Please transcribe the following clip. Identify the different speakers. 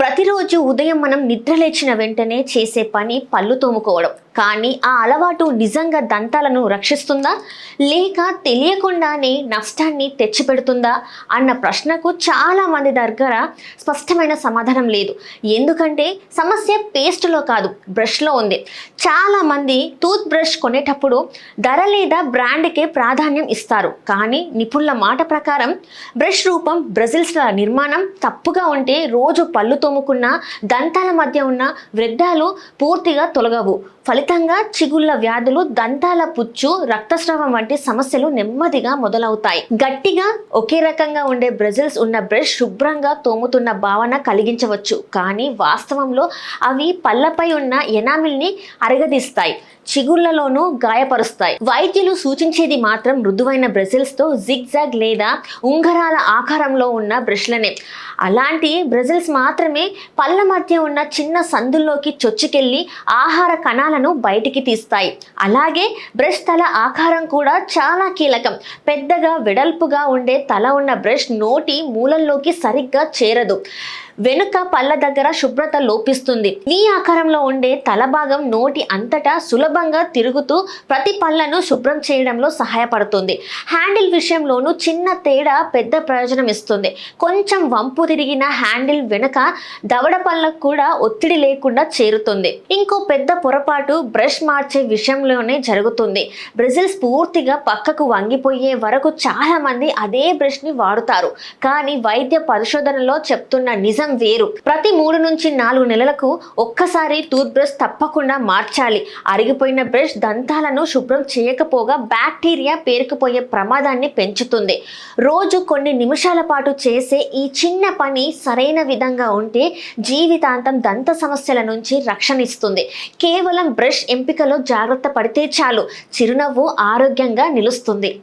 Speaker 1: ప్రతిరోజు ఉదయం మనం నిద్ర లేచిన వెంటనే చేసే పని పళ్ళు తోముకోవడం. కానీ ఆ అలవాటు నిజంగా దంతాలను రక్షిస్తుందా, లేక తెలియకుండానే నష్టాన్ని తెచ్చిపెడుతుందా అన్న ప్రశ్నకు చాలా మంది దగ్గర స్పష్టమైన సమాధానం లేదు. ఎందుకంటే సమస్య పేస్ట్లో కాదు, బ్రష్లో ఉంది. చాలామంది టూత్ బ్రష్ కొనేటప్పుడు ధర లేదా బ్రాండ్కే ప్రాధాన్యం ఇస్తారు. కానీ నిపుణుల మాట ప్రకారం బ్రష్ రూపం, బ్రిజిల్స్ల నిర్మాణం తప్పుగా ఉంటే రోజు పళ్ళు తోముకున్న దంతాల మధ్య ఉన్న వ్యర్థాలు పూర్తిగా తొలగవు. ఫలితంగా చిగుళ్ళ వ్యాధులు, దంతాల పుచ్చు, రక్తస్రావం వంటి సమస్యలు నెమ్మదిగా మొదలవుతాయి. గట్టిగా ఒకే రకంగా ఉండే బ్రిజిల్స్ ఉన్న బ్రష్ శుభ్రంగా తోముతున్న భావన కలిగించవచ్చు, కానీ వాస్తవంలో అవి పళ్ళపై ఉన్న ఎనామిల్ని అరగదీస్తాయి, చిగుళ్లలోనూ గాయపరుస్తాయి. వైద్యులు సూచించేది మాత్రం మృదువైన బ్రిజిల్స్తో జిగ్జాగ్ లేదా ఉంగరాల ఆకారంలో ఉన్న బ్రష్లనే. అలాంటి బ్రిజిల్స్ మాత్రమే పళ్ళ మధ్య ఉన్న చిన్న సందుల్లోకి చొచ్చుకెళ్ళి ఆహార కణాలను బయటికి తీస్తాయి. అలాగే బ్రష్ తల ఆకారం కూడా చాలా కీలకం. పెద్దగా వెడల్పుగా ఉండే తల ఉన్న బ్రష్ నోటి మూలల్లోకి సరిగ్గా చేరదు, వెనుక పళ్ళ దగ్గర శుభ్రత లోపిస్తుంది. ఈ ఆకారంలో ఉండే తల భాగం నోటి అంతటా సులభంగా తిరుగుతూ ప్రతి పళ్ళను శుభ్రం చేయడంలో సహాయపడుతుంది. హ్యాండిల్ విషయంలోనూ చిన్న తేడా పెద్ద ప్రయోజనం ఇస్తుంది. కొంచెం వంపు తిరిగిన హ్యాండిల్ వెనుక దవడ పళ్ళకు కూడా ఒత్తిడి లేకుండా చేరుతుంది. ఇంకో పెద్ద పొరపాటు బ్రష్ మార్చే విషయంలోనే జరుగుతుంది. బ్రిజిల్స్ పూర్తిగా పక్కకు వంగిపోయే వరకు చాలా మంది అదే బ్రష్ ని వాడుతారు. కానీ వైద్య పరిశోధనలో చెప్తున్న నిజం వేరు. ప్రతి 3 నుంచి 4 నెలలకు ఒక్కసారి టూత్ బ్రష్ తప్పకుండా మార్చాలి. అరిగిపోయిన బ్రష్ దంతాలను శుభ్రం చేయకపోగా బ్యాక్టీరియా పేరుకుపోయే ప్రమాదాన్ని పెంచుతుంది. రోజు కొన్ని నిమిషాల పాటు చేసే ఈ చిన్న పని సరైన విధంగా ఉంటే జీవితాంతం దంత సమస్యల నుంచి రక్షణ ఇస్తుంది. కేవలం బ్రష్ ఎంపికలో జాగ్రత్త పడితే చాలు, చిరునవ్వు ఆరోగ్యంగా నిలుస్తుంది.